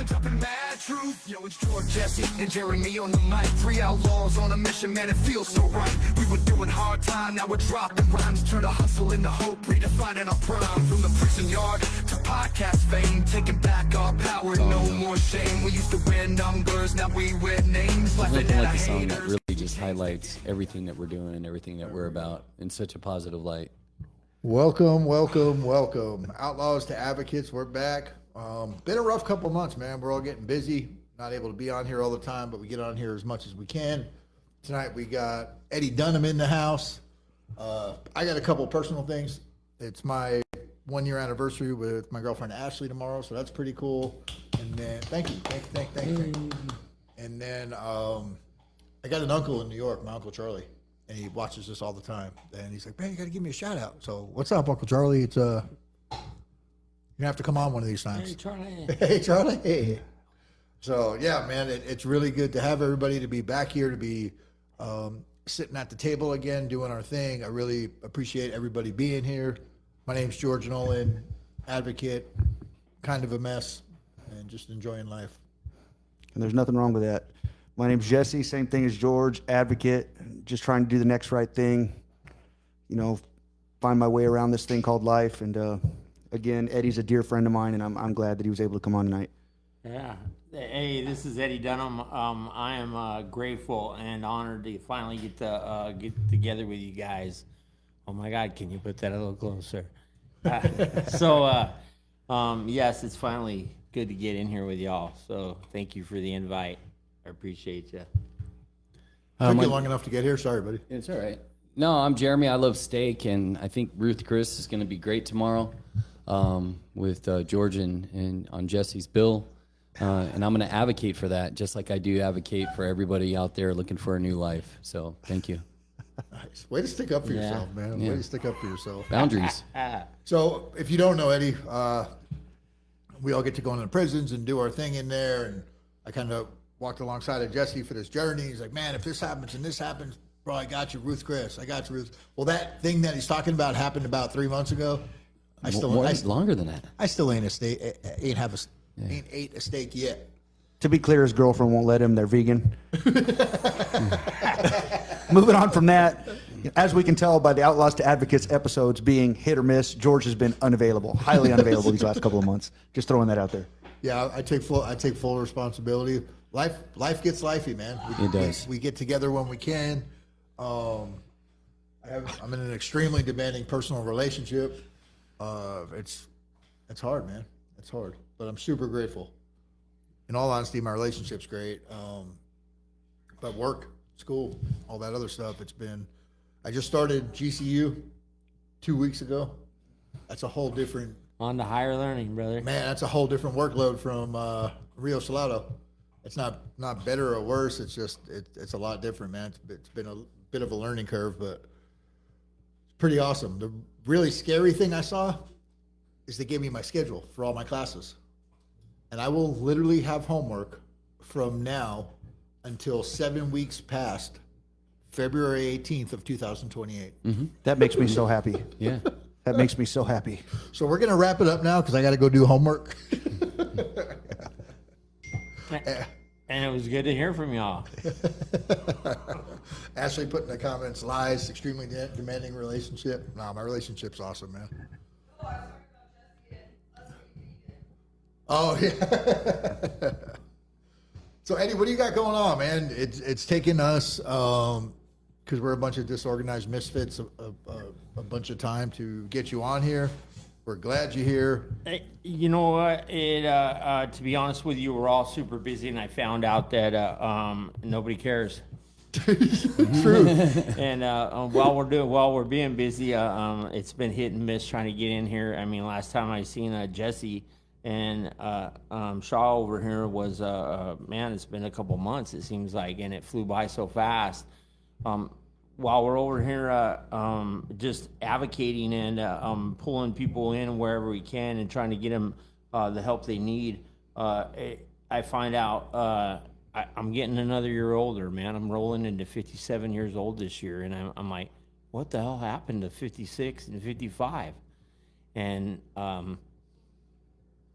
and dropping mad truth. Yo, it's George, Jesse, and Jeremy on the mic. 3 outlaws on a mission, man, it feels so right. We were doing hard time, now we're dropping rhymes. Turn the hustle into hope, redefining our prime. From the prison yard to podcast fame, taking back our power, no more shame. We used to wear numbers, now we wear names. There's nothing like a song that really just highlights everything that we're doing and everything that we're about in such a positive light. Welcome, welcome, welcome. Outlaws to Advocates, we're back. Been a rough couple of months, man. We're all getting busy, not able to be on here all the time, but we get on here as much as we can. Tonight we got Eddie Dunham in the house. I got a couple of personal things. It's my 1-year anniversary with my girlfriend Ashley tomorrow, so that's pretty cool. And then, thank you. And then I got an uncle in New York, my Uncle Charlie. And he watches this all the time. And he's like, man, you got to give me a shout out. So what's up, Uncle Charlie? It's you're going to have to come on one of these times. Hey, Charlie. Hey, Charlie. Hey. So, yeah, man, it's really good to have everybody to be back here, to be sitting at the table again, doing our thing. I really appreciate everybody being here. My name's George Nolan, advocate, kind of a mess, and just enjoying life. And there's nothing wrong with that. My name's Jesse, same thing as George, advocate, just trying to do the next right thing, you know, find my way around this thing called life. And again, Eddie's a dear friend of mine, and I'm glad that he was able to come on tonight. Yeah. Hey, this is Eddie Dunham. I am grateful and honored to finally get together with you guys. Oh my God, can you put that a little closer? Yes, it's finally good to get in here with y'all. So thank you for the invite. I appreciate you. Took you long enough to get here. Sorry, buddy. It's all right. No, I'm Jeremy. I love steak, and I think Ruth Chris is going to be great tomorrow with George and on Jesse's bill. And I'm going to advocate for that, just like I do advocate for everybody out there looking for a new life. So thank you. Nice. Way to stick up for yourself, man. Yeah. Way to stick up for yourself. Boundaries. So if you don't know Eddie, we all get to go into the prisons and do our thing in there. And I kind of walked alongside of Jesse for this journey. He's like, man, if this happens and this happens, bro, I got you, Ruth Chris. I got you, Ruth. Well, that thing that he's talking about happened about 3 months ago. Longer than that. I still ain't ate a steak yet. To be clear, his girlfriend won't let him. They're vegan. Moving on from that, as we can tell by the Outlaws to Advocates episodes being hit or miss, George has been unavailable, highly unavailable these last couple of months. Just throwing that out there. Yeah, I take full responsibility. Life gets lifey, man. It does. We get together when we can. I'm in an extremely demanding personal relationship. It's hard, man. It's hard, but I'm super grateful. In all honesty, my relationship's great. But work, school, all that other stuff, I just started GCU 2 weeks ago. That's a whole different, On to higher learning, brother. man, that's a whole different workload from Rio Salado. It's not better or worse. It's just, it's a lot different, man. It's been a bit of a learning curve, but it's pretty awesome. The really scary thing I saw is they gave me my schedule for all my classes. And I will literally have homework from now until 7 weeks past February 18th of 2028. Mm-hmm. That makes me so happy. Yeah. That makes me so happy. So we're going to wrap it up now because I got to go do homework. And it was good to hear from y'all. Ashley put in the comments, lies, extremely demanding relationship. Nah, my relationship's awesome, man. Oh, yeah. So, Eddie, what do you got going on, man? It's taken us, because we're a bunch of disorganized misfits, a bunch of time to get you on here. We're glad you're here. Hey, you know what? To be honest with you, we're all super busy, and I found out that nobody cares. True. And while we're being busy, it's been hit and miss trying to get in here. I mean, last time I seen Jesse and Shaw over here was man, it's been a couple months, it seems like, and it flew by so fast. While we're over here just advocating and pulling people in wherever we can and trying to get them the help they need, I find out I'm getting another year older, man. I'm rolling into 57 years old this year, and I'm like, what the hell happened to 56 and 55? And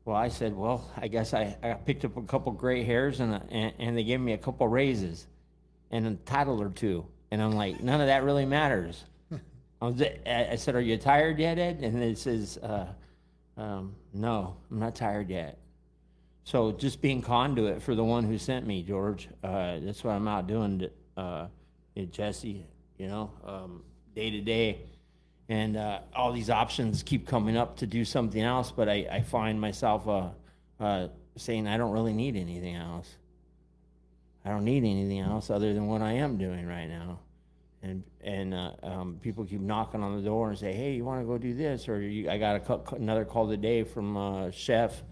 Well, I said, well, I guess I picked up a couple gray hairs and they gave me a couple raises and a title or two. And I'm like, none of that really matters. I said, are you tired yet, Ed? And it says, no, I'm not tired yet. So just being conduit for the one who sent me, George. That's what I'm out doing, Jesse, day to day. And all these options keep coming up to do something else, but I find myself saying I don't really need anything else. I don't need anything else other than what I am doing right now. And people keep knocking on the door and say, hey, you want to go do this? Or I got another call today from Chef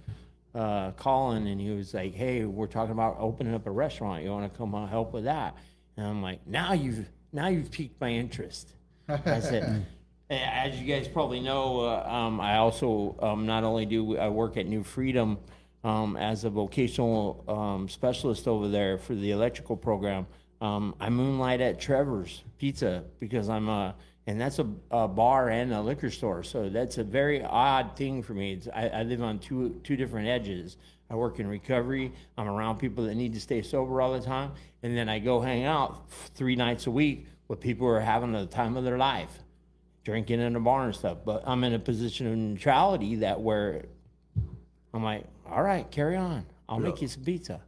Colin, and he was like, hey, we're talking about opening up a restaurant. You want to come help with that? And I'm like, now you've piqued my interest. I said, as you guys probably know, I also not only do I work at New Freedom as a vocational specialist over there for the electrical program. I moonlight at Trevor's Pizza because and that's a bar and a liquor store. So that's a very odd thing for me. I live on two different edges. I work in recovery. I'm around people that need to stay sober all the time. And then I go hang out 3 nights a week with people who are having the time of their life, drinking in a bar and stuff. But I'm in a position of neutrality where I'm like, all right, carry on. I'll make you some pizza.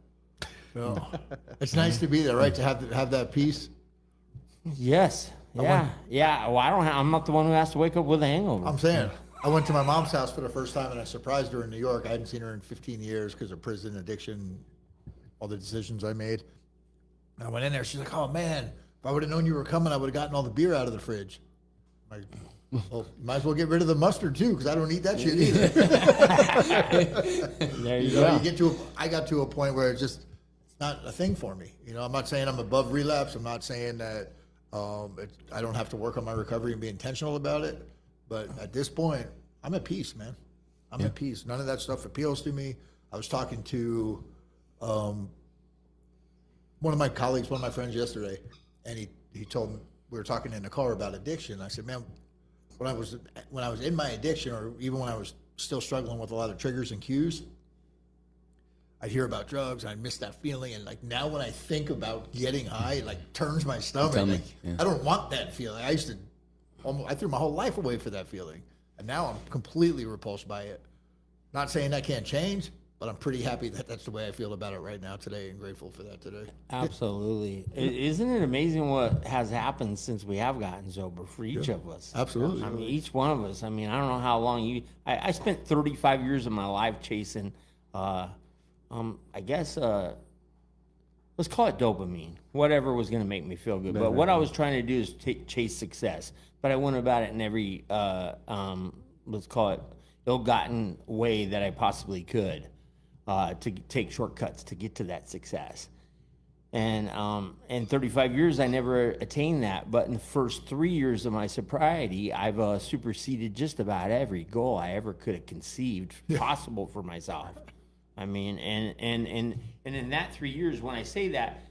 Well, it's nice to be there, right? To have that peace. Yes. Yeah. Well, I'm not the one who has to wake up with a hangover. I'm saying, I went to my mom's house for the first time and I surprised her in New York. I hadn't seen her in 15 years because of prison, addiction, all the decisions I made. And I went in there. She's like, oh man, if I would have known you were coming, I would have gotten all the beer out of the fridge. I'm like, well, you might as well get rid of the mustard too, because I don't eat that shit either. There you go. I got to a point where it's not a thing for me. I'm not saying I'm above relapse. I'm not saying that I don't have to work on my recovery and be intentional about it. But at this point, I'm at peace, man. I'm at peace. None of that stuff appeals to me. I was talking to one of my colleagues, one of my friends yesterday, and he told me, we were talking in the car about addiction. I said, man, when I was in my addiction, or even when I was still struggling with a lot of triggers and cues, I'd hear about drugs, and I'd miss that feeling. And like now when I think about getting high, it like turns my stomach. I don't want that feeling. I threw my whole life away for that feeling. And now I'm completely repulsed by it. Not saying that can't change, but I'm pretty happy that that's the way I feel about it right now today, and grateful for that today. Absolutely. Isn't it amazing what has happened since we have gotten sober for each of us? Absolutely. I mean, each one of us. I mean, I don't know how long I spent 35 years of my life chasing, I guess, let's call it dopamine, whatever was going to make me feel good. But what I was trying to do is chase success. But I went about it in every, let's call it, ill-gotten way that I possibly could to take shortcuts to get to that success. And in 35 years, I never attained that. But in the first 3 years of my sobriety, I've superseded just about every goal I ever could have conceived possible for myself. I mean, and in that 3 years, when I say that,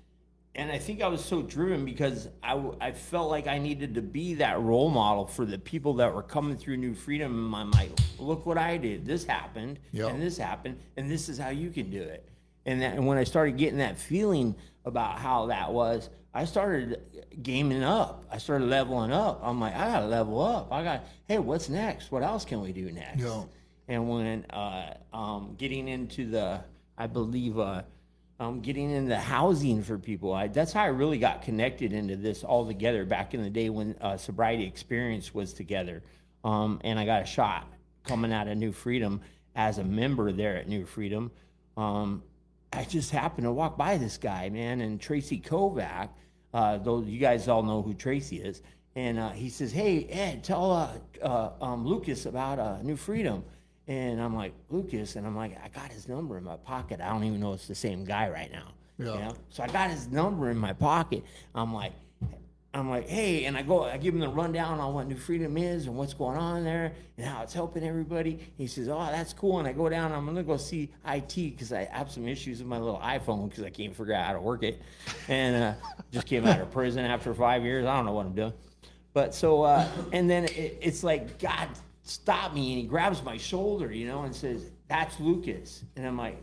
and I think I was so driven because I felt like I needed to be that role model for the people that were coming through New Freedom. And I'm like, look what I did. This happened, and this happened, and this is how you can do it. And when I started getting that feeling about how that was, I started gaming up. I started leveling up. I'm like, I got to level up. Hey, what's next? What else can we do next? Yeah. And when getting into getting into housing for people, that's how I really got connected into this all together back in the day when Sobriety Experience was together. And I got a shot coming out of New Freedom as a member there at New Freedom. I just happened to walk by this guy, man, and Tracy Kovac, though you guys all know who Tracy is. And he says, hey, Ed, tell Lucas about New Freedom. And I'm like, Lucas, and I'm like, I got his number in my pocket. I don't even know it's the same guy right now. Yeah. So I got his number in my pocket. I'm like, hey, and I give him the rundown on what New Freedom is and what's going on there and how it's helping everybody. He says, oh, that's cool. And I go down, I'm going to go see IT because I have some issues with my little iPhone because I can't figure out how to work it. And just came out of prison after 5 years. I don't know what I'm doing. But so, and then it's like, God, stop me. And he grabs my shoulder, and says, that's Lucas. And I'm like,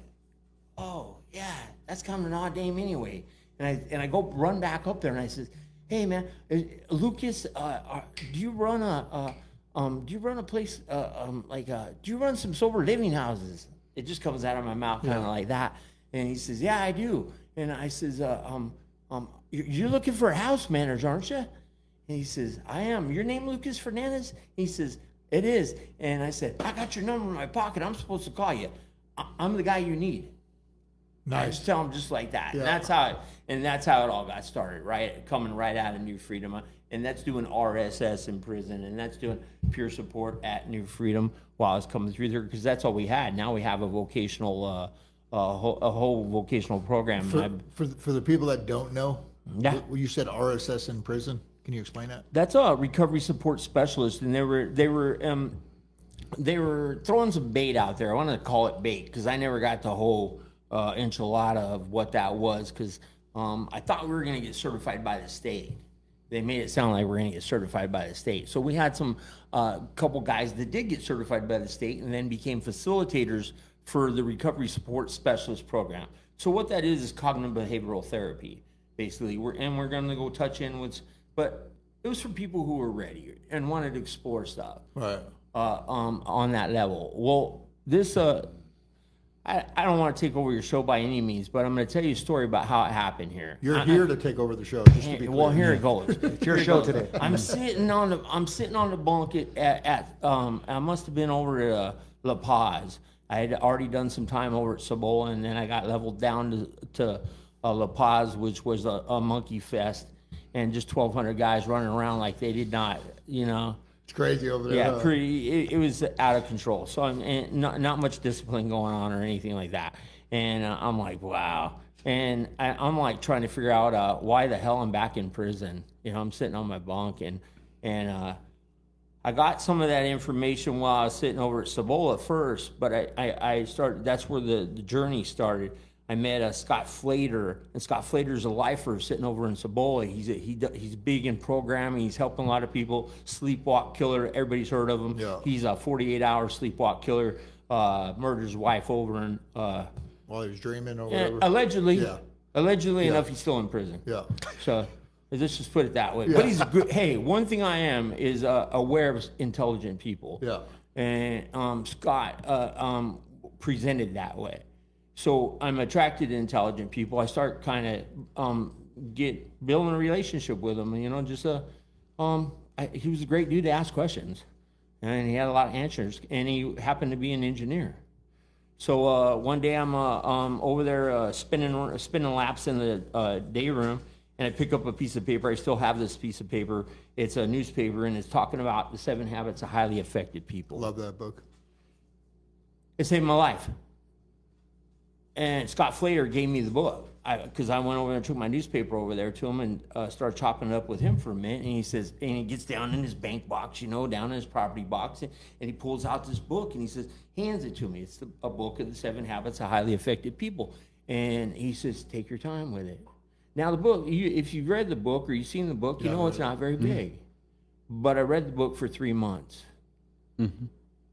oh, yeah, that's kind of an odd name anyway. And I go run back up there and I says, hey, man, Lucas, do you run a place, do you run some sober living houses? It just comes out of my mouth kind of like that. And he says, yeah, I do. And I says, you're looking for a house manager, aren't you? And he says, I am. Your name Lucas Fernandez? He says, it is. And I said, I got your number in my pocket. I'm supposed to call you. I'm the guy you need. I just tell him just like that. Yeah. And that's how it all got started, right? Coming right out of New Freedom. And that's doing RSS in prison. And that's doing peer support at New Freedom while I was coming through there, because that's all we had. Now we have a vocational, a whole vocational program. For the people that don't know, Yeah. you said RSS in prison. Can you explain that? That's a recovery support specialist, and they were throwing some bait out there. I want to call it bait because I never got the whole enchilada of what that was, because I thought we were going to get certified by the state. They made it sound like we're going to get certified by the state. So we had some couple guys that did get certified by the state and then became facilitators for the recovery support specialist program. So what that is cognitive behavioral therapy, basically. We're going to go touch in with, but it was for people who were ready and wanted to explore stuff. Right. On that level. Well, this, I don't want to take over your show by any means, but I'm going to tell you a story about how it happened here. You're here to take over the show. Just to be clear. Well, here it goes. It's your show today. I'm sitting on the bunk I must have been over at La Paz. I had already done some time over at Cibola, and then I got leveled down to La Paz, which was a monkey fest, and just 1,200 guys running around like they did not, It's crazy over there. Yeah, huh? it was out of control. So not much discipline going on or anything like that. And I'm like, wow. And I'm like trying to figure out why the hell I'm back in prison. I'm sitting on my bunk, and I got some of that information while I was sitting over at Cibola first. But I started. That's where the journey started. I met Scott Flater, and Scott Flater's a lifer sitting over in Cibola. He's big in programming. He's helping a lot of people. Sleepwalk killer, everybody's heard of him. Yeah. He's a 48-hour sleepwalk killer. Murdered his wife over in While he was dreaming or whatever. allegedly. Yeah. Allegedly Yeah. enough, he's still in prison. Yeah. So let's just put it that way. Yeah. But he's good. Hey, one thing I am is aware of intelligent people. Yeah. And Scott presented that way. So I'm attracted to intelligent people. I start kind of building a relationship with him. He was a great dude to ask questions, and he had a lot of answers. And he happened to be an engineer. So one day I'm over there spinning laps in the day room, and I pick up a piece of paper. I still have this piece of paper. It's a newspaper, and it's talking about the 7 habits of highly effective people. Love that book. It saved my life. And Scott Flater gave me the book because I went over and took my newspaper over there to him and started chopping it up with him for a minute. And he says, and he gets down in his bank box, down in his property box, and he pulls out this book and he says, hands it to me. It's a book of the 7 habits of highly effective people. And he says, take your time with it. Now the book, if you've read the book or you've seen the book, you know it's not very big. But I read the book for 3 months. Mm-hmm.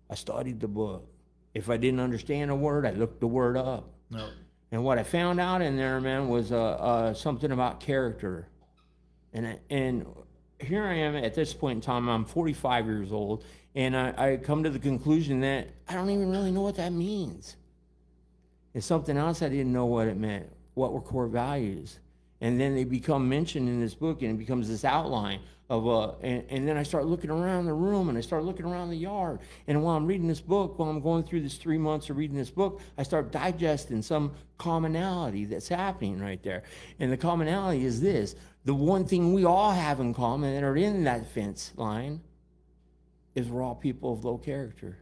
I studied the book. If I didn't understand a word, I looked the word up. No. And what I found out in there, man, was something about character. And here I am at this point in time. I'm 45 years old, and I come to the conclusion that I don't even really know what that means. It's something else I didn't know what it meant. What were core values? And then they become mentioned in this book, and it becomes this outline of and then I start looking around the room, and I start looking around the yard. And while I'm reading this book, while I'm going through this 3 months of reading this book, I start digesting some commonality that's happening right there. And the commonality is this: the one thing we all have in common that are in that fence line is we're all people of low character,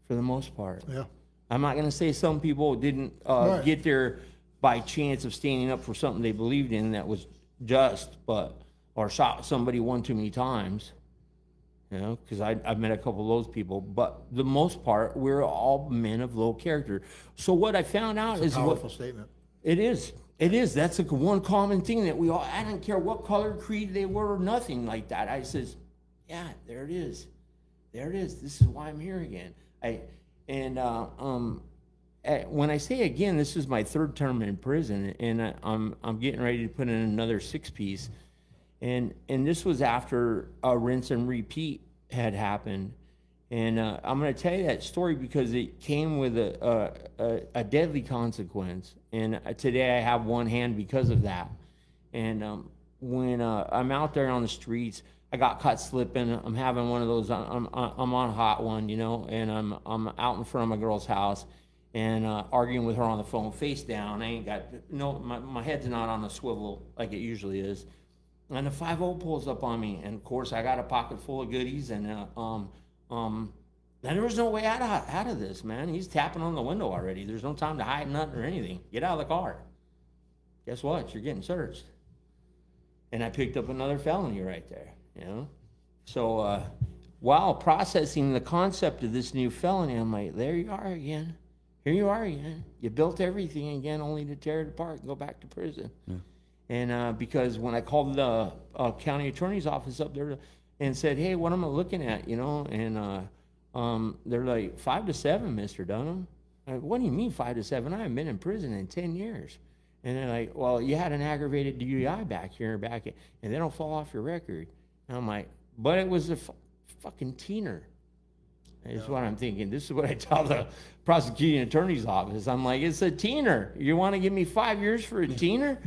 for the most part. Yeah. I'm not going to say some people didn't Right. get there by chance of standing up for something they believed in that was just, or shot somebody one too many times, because I've met a couple of those people. But the most part, we're all men of low character. So what I found out It's is a powerful statement. it is. It is. That's the one common thing that we all, I don't care what color, creed they were, or nothing like that. I says, yeah, there it is. There it is. This is why I'm here again. when I say again, this is my third term in prison, and I'm getting ready to put in another 6-piece, and this was after a rinse and repeat had happened, and I'm going to tell you that story because it came with a deadly consequence, and today I have one hand because of that, and when I'm out there on the streets, I got caught slipping. I'm having one of those. I'm on a hot one, you know, and I'm out in front of my girl's house, and arguing with her on the phone, face down. I ain't got my head's not on a swivel like it usually is. And the 5-0 pulls up on me, and of course I got a pocket full of goodies, and there was no way out of this, man. He's tapping on the window already. There's no time to hide nothing or anything. Get out of the car. Guess what? You're getting searched. And I picked up another felony right there. You know, so while processing the concept of this new felony, I'm like, there you are again. Here you are again. You built everything again only to tear it apart and go back to prison. Yeah. And because when I called the county attorney's office up there and said, hey, what am I looking at, you know, and they're like, 5 to 7, Mr. Dunham. What do you mean 5 to 7? I haven't been in prison in 10 years. And they're like, well, you had an aggravated DUI back here, and they don't fall off your record. And I'm like, but it was a fucking teener. Is what I'm thinking. This is what I tell the prosecuting attorney's office. I'm like, it's a teener. You want to give me 5 years for a teener?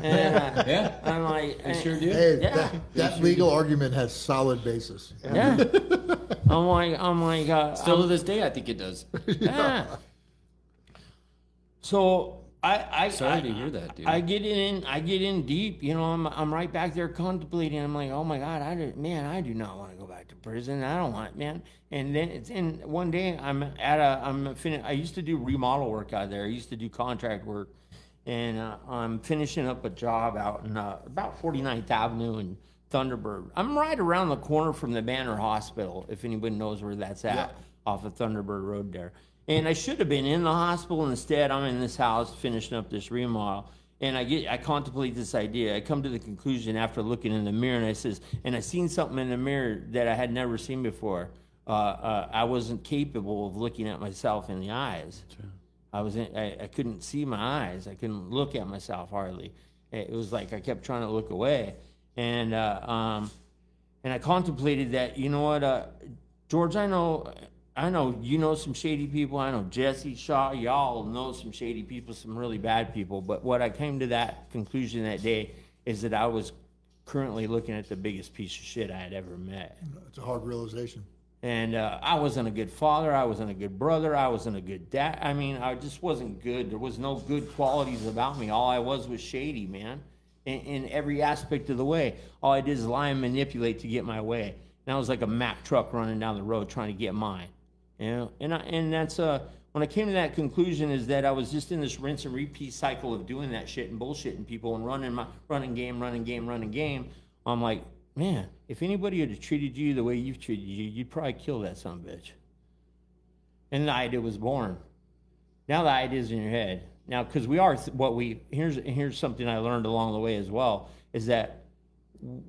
And Yeah. I'm like, I sure do. Hey, Yeah. that legal argument has solid basis. yeah. I'm like, Still to this day, I think it does. yeah. So I Sorry to hear that, dude. I get in deep, you know, I'm right back there contemplating. I'm like, oh my God, I do not want to go back to prison. I don't want, man. And then one day I used to do remodel work out there. I used to do contract work, and I'm finishing up a job out in about 49th Avenue in Thunderbird. I'm right around the corner from the Banner Hospital, if anybody knows where that's at, off of Thunderbird Road there. And I should have been in the hospital. Instead, I'm in this house finishing up this remodel. And I contemplate this idea. I come to the conclusion after looking in the mirror, and I seen something in the mirror that I had never seen before. I wasn't capable of looking at myself in the eyes. Sure. I couldn't see my eyes. I couldn't look at myself hardly. It was like I kept trying to look away. And I contemplated that, you know what, George, I know you know some shady people. I know Jesse, Shaw, y'all know some shady people, some really bad people. But what I came to that conclusion that day is that I was currently looking at the biggest piece of shit I had ever met. It's a hard realization. And I wasn't a good father. I wasn't a good brother. I wasn't a good dad. I mean, I just wasn't good. There was no good qualities about me. All I was shady, man, in every aspect of the way. All I did is lie and manipulate to get my way. And I was like a Mack truck running down the road trying to get mine. You know, and that's when I came to that conclusion is that I was just in this rinse and repeat cycle of doing that shit and bullshitting people and running game. I'm like, man, if anybody had treated you the way you've treated you, you'd probably kill that son of a bitch. And the idea was born. Now the idea's in your head. Now, because we are here's something I learned along the way as well, is that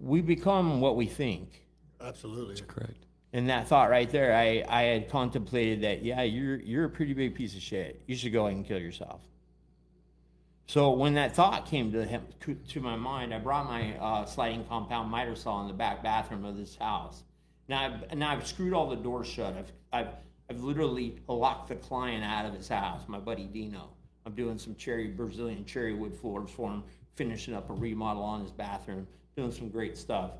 we become what we think. Absolutely. That's correct. And that thought right there, I had contemplated that, yeah, you're a pretty big piece of shit. You should go ahead and kill yourself. So when that thought came to my mind, I brought my sliding compound miter saw in the back bathroom of this house. Now I've screwed all the doors shut. I've literally locked the client out of his house, my buddy Dino. I'm doing some Brazilian cherry wood floors for him, finishing up a remodel on his bathroom, doing some great stuff.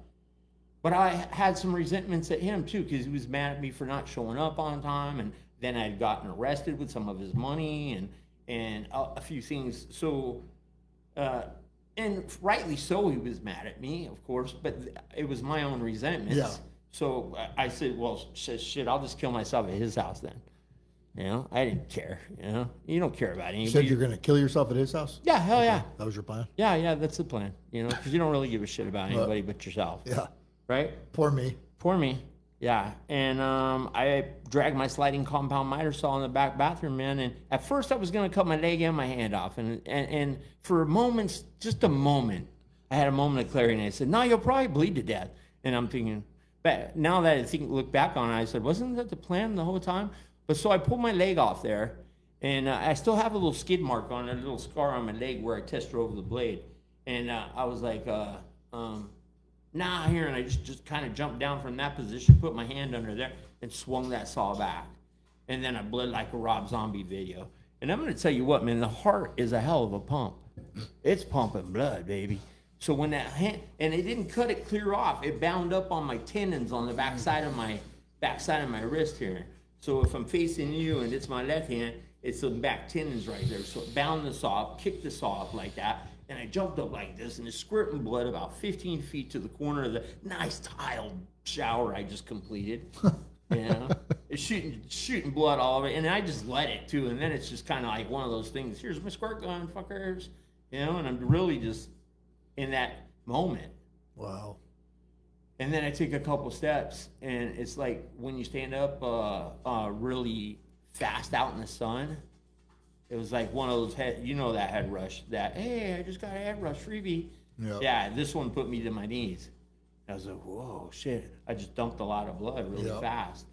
But I had some resentments at him too, because he was mad at me for not showing up on time, and then I'd gotten arrested with some of his money and a few things. So, and rightly so, he was mad at me, of course, but it was my own resentments. Yeah. So I said, well, shit, I'll just kill myself at his house then. You know, I didn't care. You know, you don't care about anybody. You said you're going to kill yourself at his house? Yeah, hell yeah. That was your plan? Yeah, that's the plan. You know, because you don't really give a shit about anybody but yourself. Yeah. Right? Poor me. Poor me. Yeah. And I dragged my sliding compound miter saw in the back bathroom, man. And at first I was going to cut my leg and my hand off. And for moments, just a moment, I had a moment of clarity. And I said, no, you'll probably bleed to death. And I'm thinking, but now that I look back on it, I said, wasn't that the plan the whole time? But so I pulled my leg off there, and I still have a little skid mark on it, a little scar on my leg where I test drove the blade. And I was like, nah, here. And I just kind of jumped down from that position, put my hand under there, and swung that saw back. And then I bled like a Rob Zombie video. And I'm going to tell you what, man, the heart is a hell of a pump. It's pumping blood, baby. So when that hand, and it didn't cut it clear off, it bound up on my tendons on the backside of my wrist here. So if I'm facing you and it's my left hand, it's the back tendons right there. So it bound the saw up, kicked the saw up like that, and I jumped up like this, and it's squirting blood about 15 feet to the corner of the nice tiled shower I just completed. You know, it's shooting blood all over it, and I just let it too. And then it's just kind of like one of those things. Here's my squirt gun, fuckers. You know, and I'm really just in that moment. Wow. And then I take a couple steps, and it's like when you stand up really fast out in the sun. It was like one of those that head rush. That hey, I just got a head rush freebie. Yep. Yeah, this one put me to my knees. I was like, whoa, shit. I just dumped a lot of blood really fast.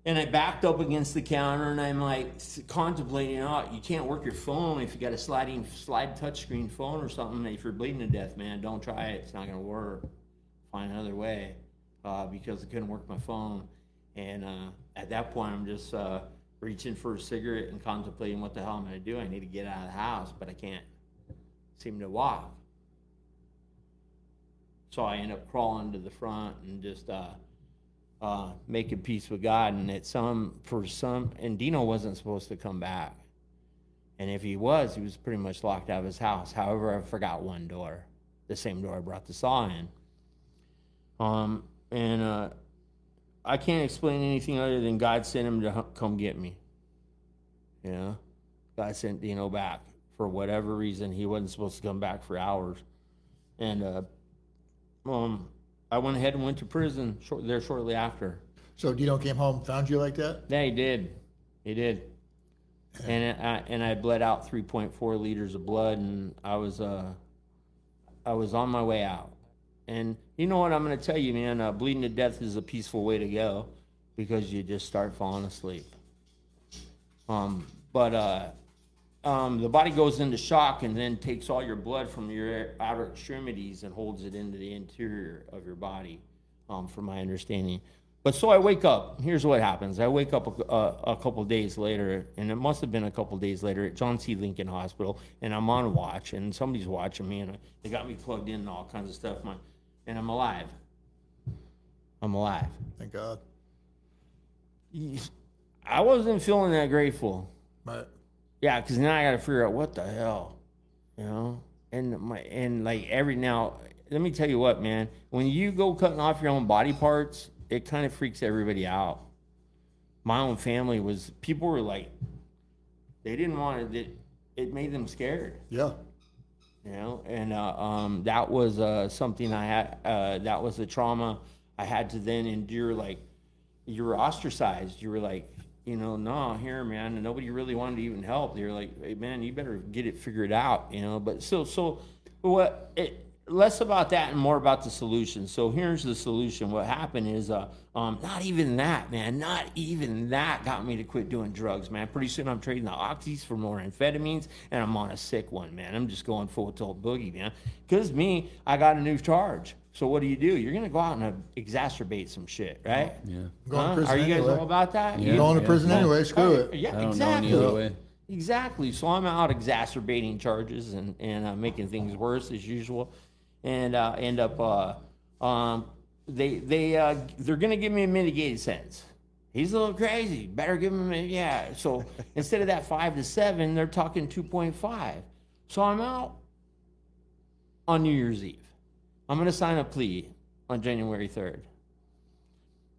And I backed up against the counter, and I'm like contemplating, you can't work your phone if you got a slide touchscreen phone or something. If you're bleeding to death, man, don't try it. It's not going to work. Find another way because I couldn't work my phone. And at that point, I'm just reaching for a cigarette and contemplating what the hell I'm going to do. I need to get out of the house, but I can't seem to walk. So I end up crawling to the front and just making peace with God. And and Dino wasn't supposed to come back. And if he was pretty much locked out of his house. However, I forgot one door, the same door I brought the saw in. And I can't explain anything other than God sent him to come get me. You know, God sent Dino back for whatever reason. He wasn't supposed to come back for hours. And I went ahead and went to prison shortly after. So Dino came home, found you like that? Yeah, he did. He did. And I bled out 3.4 liters of blood, and I was on my way out. And you know what I'm going to tell you, man? Bleeding to death is a peaceful way to go because you just start falling asleep. But the body goes into shock and then takes all your blood from your outer extremities and holds it into the interior of your body, from my understanding. But so I wake up. Here's what happens. I wake up a couple days later, and it must have been a couple days later, at John C. Lincoln Hospital, and I'm on watch, and somebody's watching me, and they got me plugged in and all kinds of stuff, and I'm alive. I'm alive. Thank God. I wasn't feeling that grateful. Right. Yeah, because now I got to figure out what the hell, you know? And like every now, let me tell you what, man, when you go cutting off your own body parts, it kind of freaks everybody out. My own family people were like, they didn't want it. It made them scared. Yeah. You know, and that was something I had, that was a trauma I had to then endure. Like, you were ostracized. You were like, you know, no, here, man, and nobody really wanted to even help. They were like, hey, man, you better get it figured out, you know. But less about that and more about the solution. So here's the solution. What happened is, not even that, man, not even that got me to quit doing drugs, man. Pretty soon I'm trading the oxys for more amphetamines, and I'm on a sick one, man. I'm just going full tilt boogie, man. Because I got a new charge. So what do? You're going to go out and exacerbate some shit, right? Yeah. Going to prison Are you guys anyway. all about that? Yeah. You're going to prison anyway. Screw it. Yeah, I don't exactly. know any other way. Exactly. So I'm out exacerbating charges and making things worse as usual, and end up they're going to give me a mitigated sentence. He's a little crazy. Better give him So instead of that 5 to 7, they're talking 2.5. So I'm out on New Year's Eve. I'm going to sign a plea on January 3rd.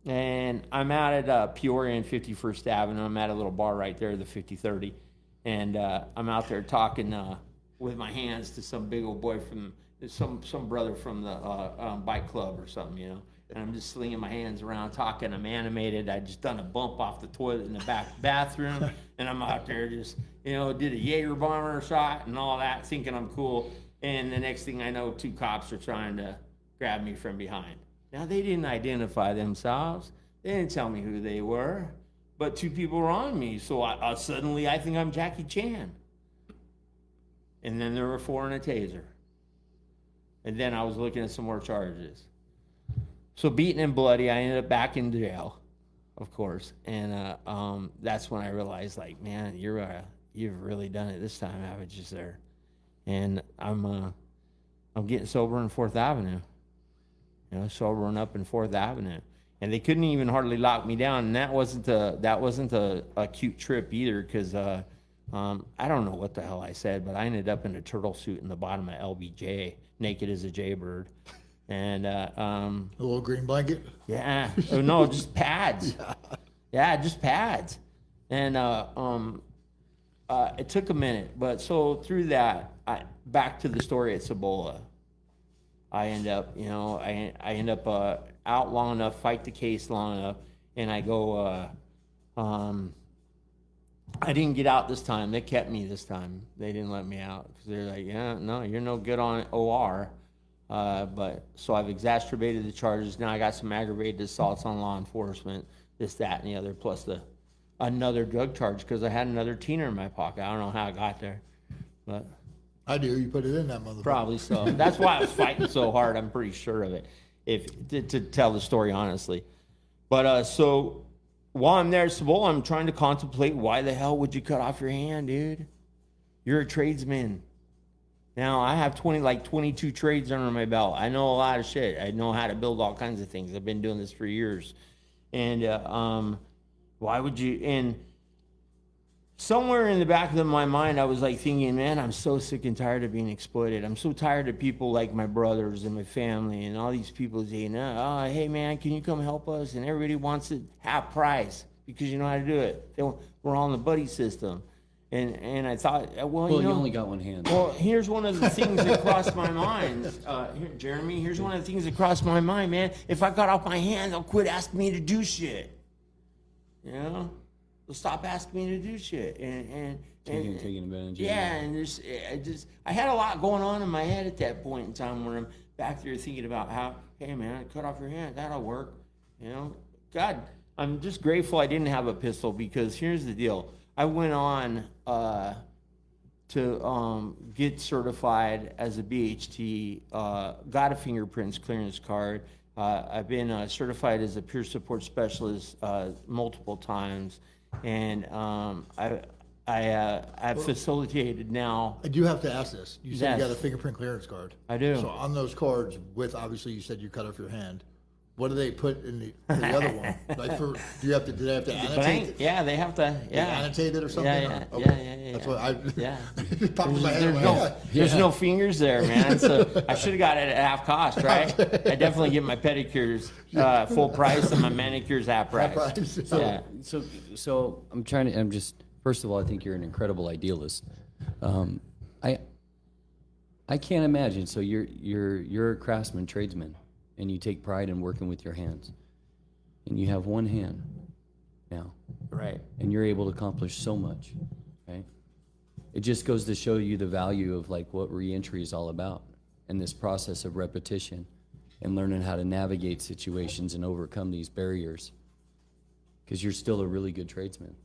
And I'm out at Peoria and 51st Avenue. I'm at a little bar right there, the 5030. And I'm out there talking with my hands to some big old boy from some brother from the bike club or something, you know. And I'm just slinging my hands around talking. I'm animated. I just done a bump off the toilet in the back bathroom. And I'm out there just, you know, did a Jaeger bomber shot and all that, thinking I'm cool. And the next thing I know, 2 cops are trying to grab me from behind. Now, they didn't identify themselves. They didn't tell me who they were. but 2 people were on me. So I suddenly I think I'm Jackie Chan. And then there were 4 in a taser. And then I was looking at some more charges. So beaten and bloody, I ended up back in jail, of course. And that's when I realized, like, man, you've really done it this time, haven't you, sir? And I'm getting sober in 4th Avenue. You know, sobering up in 4th Avenue. And they couldn't even hardly lock me down. And that wasn't a cute trip either, because I don't know what the hell I said, but I ended up in a turtle suit in the bottom of LBJ, naked as a jaybird. And A little green blanket. yeah, oh, no, just pads. Yeah, just pads. And it took a minute, but so through that, back to the story at Cibola. I end up, out long enough, fight the case long enough, and I go. I didn't get out this time. They kept me this time. They didn't let me out because they're like, yeah, no, you're no good on OR. But so I've exacerbated the charges. Now I got some aggravated assaults on law enforcement, this, that, and the other, plus another drug charge because I had another teener in my pocket. I don't know how I got there, but I do. You put it in that motherfucker. probably so. That's why I was fighting so hard. I'm pretty sure of it, to tell the story honestly. But so while I'm there at Cibola, I'm trying to contemplate, why the hell would you cut off your hand, dude? You're a tradesman. Now, I have 22 trades under my belt. I know a lot of shit. I know how to build all kinds of things. I've been doing this for years. And why would you? And somewhere in the back of my mind, I was like thinking, man, I'm so sick and tired of being exploited. I'm so tired of people like my brothers and my family and all these people saying, hey, man, can you come help us? And everybody wants it half price because you know how to do it. We're all in the buddy system. And I thought, well, you only got one hand. Well, here's one of the things that crossed my mind. Jeremy, here's one of the things that crossed my mind, man. If I got off my hand, they'll quit asking me to do shit. You know? They'll stop asking me to do shit. And Taking advantage of yeah, and I had a lot going on in my head at that point in time where I'm back there thinking about how, hey, man, cut off your hand. That'll work. You know? God, I'm just grateful I didn't have a pistol because here's the deal. I went on to get certified as a BHT, got a fingerprints clearance card. I've been certified as a peer support specialist multiple times, and I've facilitated now. I do have to ask this. You said Yes. you got a fingerprint clearance card. I do. So on those cards, with obviously you said you cut off your hand. What do they put in the other one? Like do they have to annotate Blank. it? Yeah, they have to. They Yeah. annotate it or something? Yeah. Okay. That's what I. Yeah. It popped in my head. There's no fingers there, man. So I should have got it at half cost, right? I definitely get my pedicures full price and my manicures half price. Yeah. So I'm just, first of all, I think you're an incredible idealist. I can't imagine. So you're a craftsman, tradesman, and you take pride in working with your hands, and you have one hand now, Right. and you're able to accomplish so much, right? It just goes to show you the value of like what reentry is all about, and this process of repetition, and learning how to navigate situations and overcome these barriers, because you're still a really good tradesman,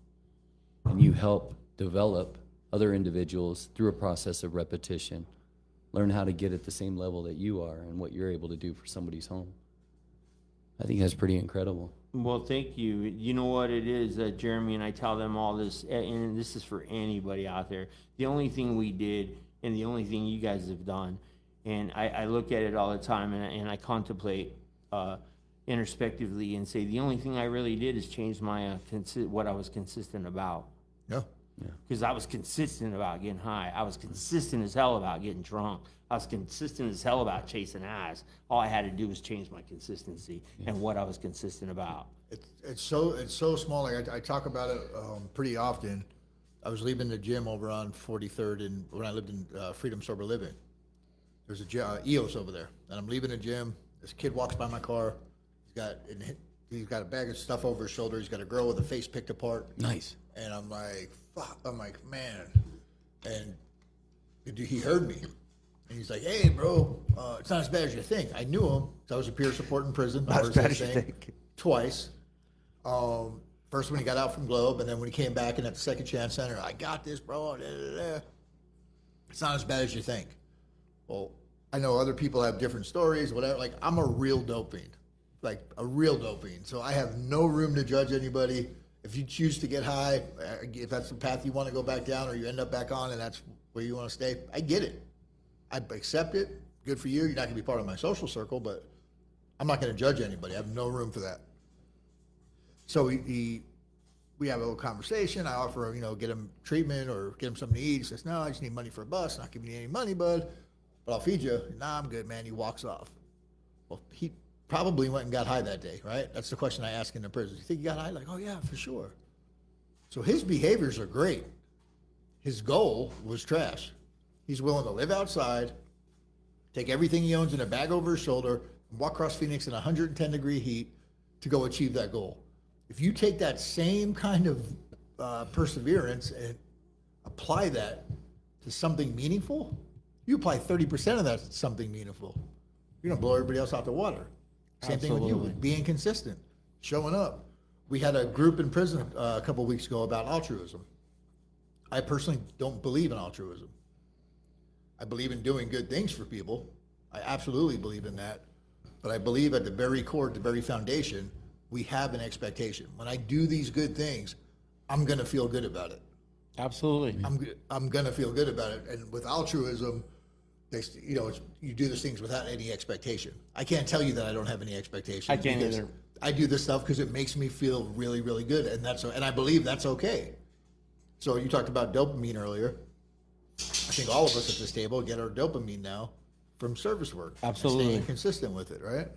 and you help develop other individuals through a process of repetition, learn how to get at the same level that you are and what you're able to do for somebody's home. I think that's pretty incredible. Well, thank you. You know what it is, Jeremy, and I tell them all this, and this is for anybody out there. The only thing we did, and the only thing you guys have done, and I look at it all the time, and I contemplate introspectively and say, the only thing I really did is change my what I was consistent about. Yeah. Because I was consistent about getting high. I was consistent as hell about getting drunk. I was consistent as hell about chasing ass. All I had to do was change my consistency and what I was consistent about. It's so small. Like I talk about it pretty often. I was leaving the gym over on 43rd, and when I lived in Freedom Sober Living, there's a EOS over there, and I'm leaving the gym. This kid walks by my car. He's got a bag of stuff over his shoulder. He's got a girl with a face picked apart. Nice. And I'm like, fuck. I'm like, man. And he heard me. And he's like, hey, bro, it's not as bad as you think. I knew him. So I was a peer support in prison. Not as bad as you think. Twice. First when he got out from Globe, and then when he came back and at the Second Chance Center, I got this, bro. It's not as bad as you think. Well, I know other people have different stories, whatever. Like, I'm a real dope fiend, like a real dope fiend. So I have no room to judge anybody. If you choose to get high, if that's the path you want to go back down, or you end up back on and that's where you want to stay, I get it. I accept it. Good for you. You're not going to be part of my social circle, but I'm not going to judge anybody. I have no room for that. So we have a little conversation. I offer, get him treatment or get him something to eat. He says, no, I just need money for a bus. Not giving you any money, bud, but I'll feed you. Nah, I'm good, man. He walks off. Well, he probably went and got high that day, right? That's the question I ask in the prison. You think you got high? Like, oh yeah, for sure. So his behaviors are great. His goal was trash. He's willing to live outside, take everything he owns in a bag over his shoulder, and walk across Phoenix in 110-degree heat to go achieve that goal. If you take that same kind of perseverance and apply that to something meaningful, you apply 30% of that to something meaningful, you're going to blow everybody else out the water. Same thing with you, being consistent, showing up. We had a group in prison a couple of weeks ago about altruism. I personally don't believe in altruism. I believe in doing good things for people. I absolutely believe in that. But I believe at the very core, at the very foundation, we have an expectation. When I do these good things, I'm going to feel good about it. Absolutely. I'm going to feel good about it. And with altruism, you do those things without any expectation. I can't tell you that I don't have any expectation. I can't either. I do this stuff because it makes me feel really, really good, and I believe that's okay. So you talked about dopamine earlier. I think all of us at this table get our dopamine now from service work. Absolutely. And staying consistent with it, right?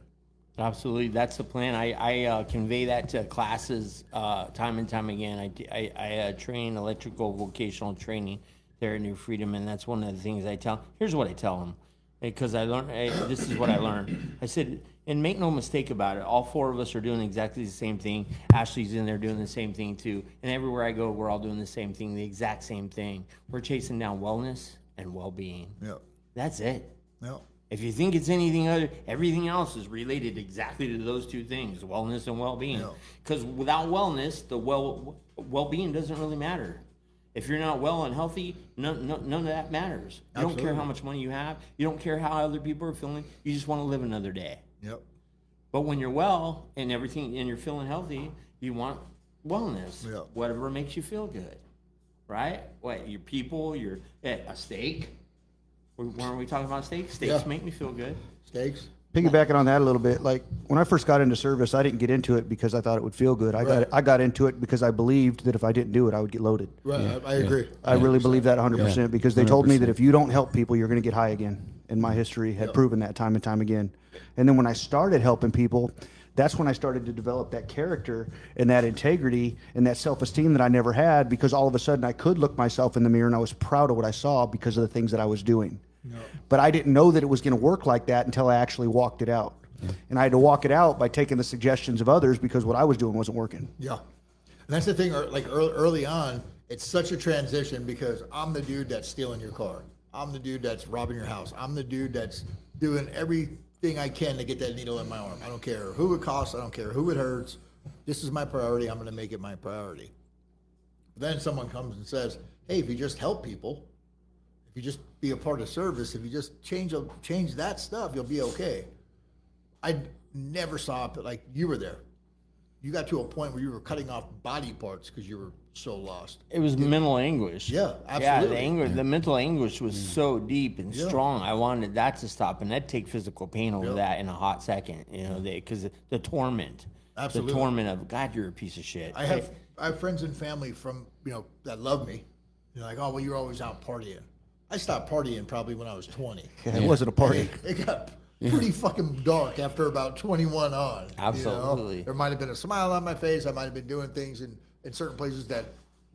Absolutely, that's the plan. I convey that to classes time and time again. I train electrical vocational training there at New Freedom, and that's one of the things I tell. Here's what I tell them, because I learned. This is what I learned. I said, and make no mistake about it, all four of us are doing exactly the same thing. Ashley's in there doing the same thing too, and everywhere I go, we're all doing the same thing, the exact same thing. We're chasing down wellness and well-being. Yeah. That's it. Yeah. If you think it's anything other, everything else is related exactly to those two things, wellness and well-being. Because without wellness, the well-being doesn't really matter. If you're not well and healthy, none of that matters. You don't care how much money you have. You don't care how other people are feeling. You just want to live another day. Yep. But when you're well and everything, and you're feeling healthy, you want wellness. Yep. Whatever makes you feel good, right? What, your people, a steak. Weren't we talking about steaks? Steaks make me feel good. Steaks. Piggybacking on that a little bit, like when I first got into service, I didn't get into it because I thought it would feel good. I got into it because I believed that if I didn't do it, I would get loaded. Right. Yeah. I agree. I really believe that 100% because they told me that if you don't help people, you're going to get high again. And my history had proven that time and time again. And then when I started helping people, that's when I started to develop that character and that integrity and that self-esteem that I never had, because all of a sudden I could look myself in the mirror and I was proud of what I saw because of the things that I was doing. No. But I didn't know that it was going to work like that until I actually walked it out. And I had to walk it out by taking the suggestions of others because what I was doing wasn't working. Yeah. And that's the thing, like early on, it's such a transition because I'm the dude that's stealing your car. I'm the dude that's robbing your house. I'm the dude that's doing everything I can to get that needle in my arm. I don't care who it costs. I don't care who it hurts. This is my priority. I'm going to make it my priority. Then someone comes and says, hey, if you just help people, if you just be a part of service, if you just change that stuff, you'll be okay. I never saw it, but like you were there. You got to a point where you were cutting off body parts because you were so lost. It was mental anguage. Yeah, absolutely. Yeah, the mental anguish was so deep and strong. I wanted that to stop, and that'd take physical pain over that in a hot second. Because the torment, the torment of God, you're a piece of shit. I have friends and family from that love me. You're like, oh well, you're always out partying. I stopped partying probably when I was 20. It wasn't a party. It got pretty fucking dark after about 21 on. Absolutely. There might have been a smile on my face. I might have been doing things in certain places that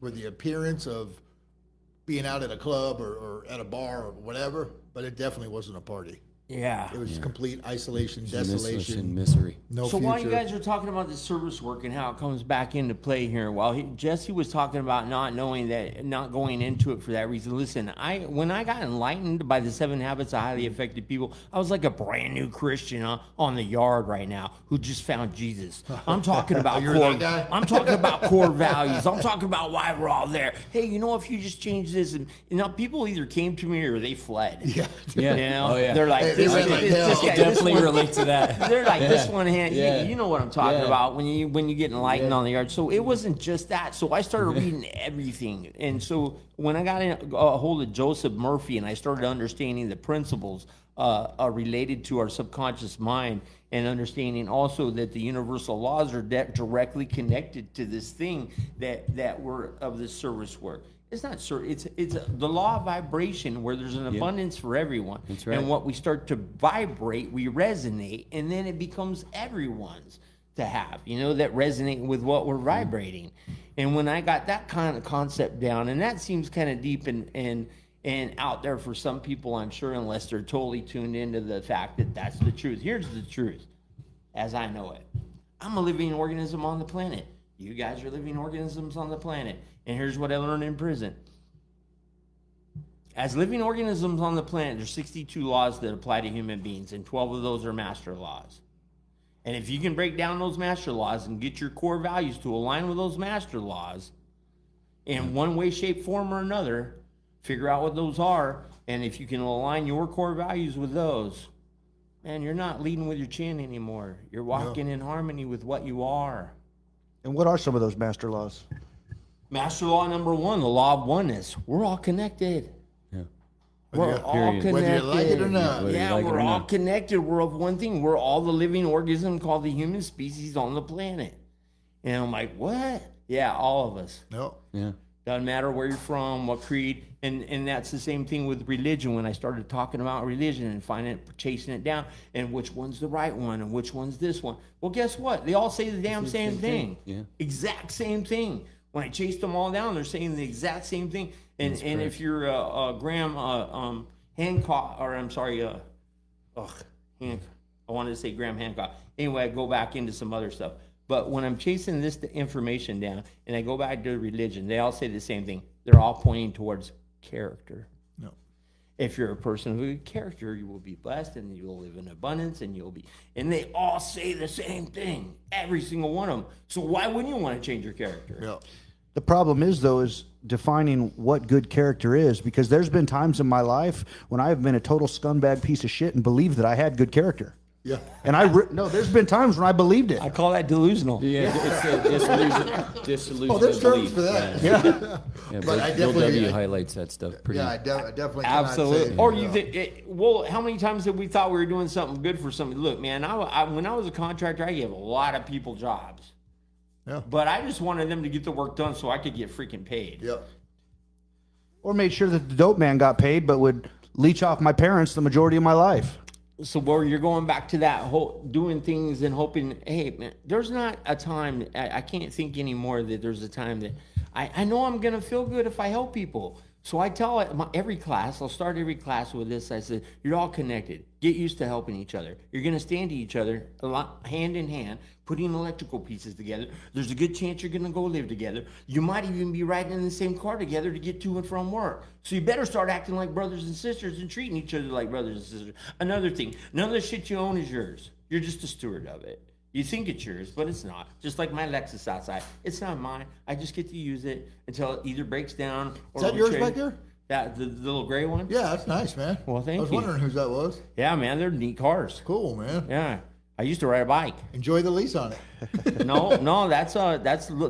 were the appearance of being out at a club or at a bar or whatever, but it definitely wasn't a party. Yeah. It was complete isolation, Misery, desolation, misery. no So future. while you guys are talking about the service work and how it comes back into play here, while Jesse was talking about not knowing that, not going into it for that reason. Listen, when I got enlightened by the 7 Habits of Highly Effective People, I was like a brand new Christian on the yard right now who just found Jesus. I'm talking about You're core. that guy? I'm talking about core values. I'm talking about why we're all there. Hey, you know, if you just change this, and people either came to me or they fled. Yeah. Yeah. You know, Oh, yeah. they're like, Hey, this, they went like hell. this guy, Definitely this one, relate to that. they're like this Yeah. one hand. Yeah. You know what I'm talking Yeah. about when you get enlightened on the yard. So it wasn't just that. So I started reading everything, and so when I got a hold of Joseph Murphy and I started understanding the principles related to our subconscious mind, and understanding also that the universal laws are directly connected to this thing that we're of this service work. It's not it's the law of vibration where there's an abundance for everyone. That's right. And what we start to vibrate, we resonate, and then it becomes everyone's to have, that resonate with what we're vibrating. And when I got that kind of concept down, and that seems kind of deep and out there for some people, I'm sure, unless they're totally tuned into the fact that that's the truth. Here's the truth, as I know it. I'm a living organism on the planet. You guys are living organisms on the planet. And here's what I learned in prison. As living organisms on the planet, there's 62 laws that apply to human beings, and 12 of those are master laws. And if you can break down those master laws and get your core values to align with those master laws in one way, shape, form, or another, figure out what those are, and if you can align your core values with those, man, you're not leading with your chin anymore. You're walking in harmony with what you are. And what are some of those master laws? Master law number 1, the law of oneness. We're all connected. Yeah. We're Whether all Period. connected. Whether you like it or not. Whether you Yeah, like it we're or all not. connected. We're of one thing. We're all the living organism called the human species on the planet. And I'm like, what? Yeah, all of us. No. Yeah. Doesn't matter where you're from, what creed, and that's the same thing with religion. When I started talking about religion and chasing it down, and which one's the right one, and which one's this one. Well, guess what? They all say the damn same thing. Yeah. Exact same thing. When I chased them all down, they're saying the exact same thing. And if you're Graham Hancock, or I'm sorry, I wanted to say Graham Hancock. Anyway, I go back into some other stuff. But when I'm chasing this information down and I go back to religion, they all say the same thing. They're all pointing towards character. No. If you're a person of good character, you will be blessed and you will live in abundance and and they all say the same thing, every single one of them. So why wouldn't you want to change your character? No. The problem is, though, is defining what good character is, because there's been times in my life when I have been a total scumbag piece of shit and believed that I had good character. Yeah. And no, there's been times when I believed it. I call that delusional. Yeah, it's a disillusion. Oh, there's terms for that. Yeah, But Bill, I Bill definitely- W highlights that stuff pretty. Yeah, I definitely cannot Absolutely. say. Or yeah. you think, well, how many times have we thought we were doing something good for somebody? Look, man, when I was a contractor, I gave a lot of people jobs. Yeah. But I just wanted them to get the work done so I could get freaking paid. Yep. Or made sure that the dope man got paid, but would leech off my parents the majority of my life. So where you're going back to that whole doing things and hoping, hey, man, there's not a time, I can't think anymore that there's a time that I know I'm going to feel good if I help people. So I tell every class, I'll start every class with this. I said, you're all connected. Get used to helping each other. You're going to stand to each other hand in hand, putting electrical pieces together. There's a good chance you're going to go live together. You might even be riding in the same car together to get to and from work. So you better start acting like brothers and sisters and treating each other like brothers and sisters. Another thing, none of the shit you own is yours. You're just a steward of it. You think it's yours, but it's not. Just like my Lexus outside. It's not mine. I just get to use it until it either breaks down or... Is that we yours trade- back there? That, the little gray one? Yeah, that's nice, man. Well, thank I was you. wondering whose that was. Yeah, man, they're neat cars. Cool, man. Yeah. I used to ride a bike. Enjoy the lease on it. No, that's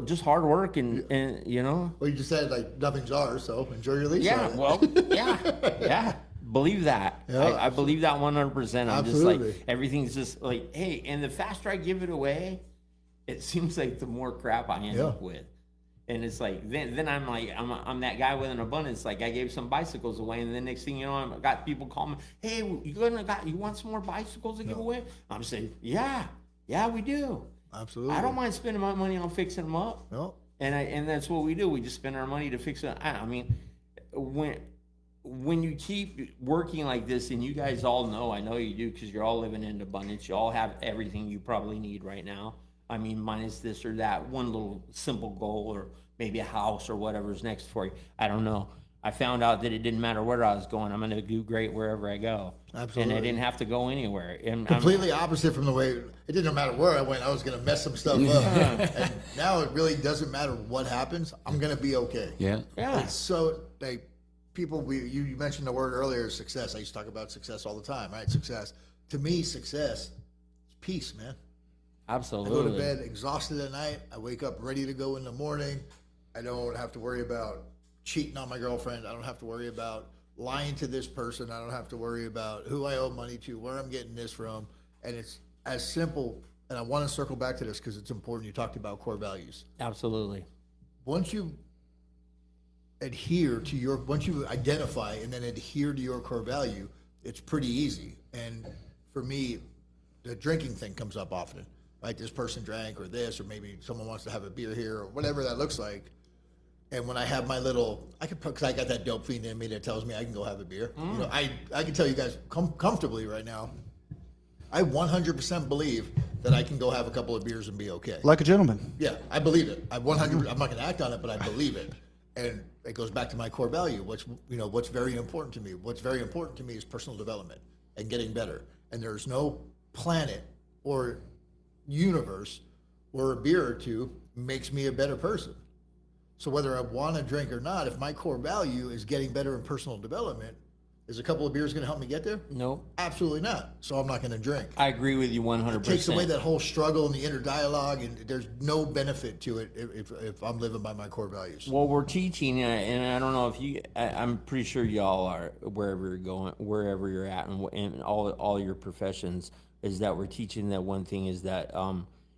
just hard work and you know. Well, you just said like nothing's ours, so enjoy your lease Yeah, on it. well, yeah. Believe that. Yeah. I believe that 100%. I'm just Absolutely. like, everything's just like, hey, and the faster I give it away, it seems like the more crap I end up with. And it's like, then I'm like, I'm that guy with an abundance. Like I gave some bicycles away, and the next thing you know, I've got people calling me, hey, you want some more bicycles to give away? I'm saying, yeah, we do. Absolutely. I don't mind spending my money on fixing them up. No. And that's what we do. We just spend our money to fix it. I mean, when when you keep working like this, and you guys all know, I know you do, because you're all living in abundance. You all have everything you probably need right now. I mean, minus this or that one little simple goal, or maybe a house or whatever's next for you. I don't know. I found out that it didn't matter where I was going. I'm going to do great wherever I go. Absolutely. And I didn't have to go anywhere. And Completely opposite from the way it didn't matter where I went. I was going to mess some stuff up. And now it really doesn't matter what happens. I'm going to be okay. Yeah. Yeah. It's so like people. You mentioned the word earlier, success. I used to talk about success all the time. Right? Success. To me, success is peace, man. Absolutely. I go to bed exhausted at night. I wake up ready to go in the morning. I don't have to worry about cheating on my girlfriend. I don't have to worry about lying to this person. I don't have to worry about who I owe money to, where I'm getting this from. And it's as simple. And I want to circle back to this because it's important. You talked about core values. Absolutely. Once you once you identify and then adhere to your core value, it's pretty easy. And for me, the drinking thing comes up often, right? This person drank or this, or maybe someone wants to have a beer here or whatever that looks like. And when I have my little, because I got that dope fiend in me that tells me I can go have a beer. You know, I can tell you guys comfortably right now, I 100% believe that I can go have a couple of beers and be okay. Like a gentleman. Yeah, I believe it. I'm not going to act on it, but I believe it. And it goes back to my core value. What's very important to me. What's very important to me is personal development and getting better. And there's no planet or universe where a beer or two makes me a better person. So whether I want to drink or not, if my core value is getting better in personal development, is a couple of beers going to help me get there? No. Absolutely not. So I'm not going to drink. I agree with you 100%. It takes away that whole struggle and the inner dialogue, and there's no benefit to it if I'm living by my core values. Well, we're teaching, and I don't know if I'm pretty sure y'all are, wherever you're going, wherever you're at, and all your professions, is that we're teaching that one thing is that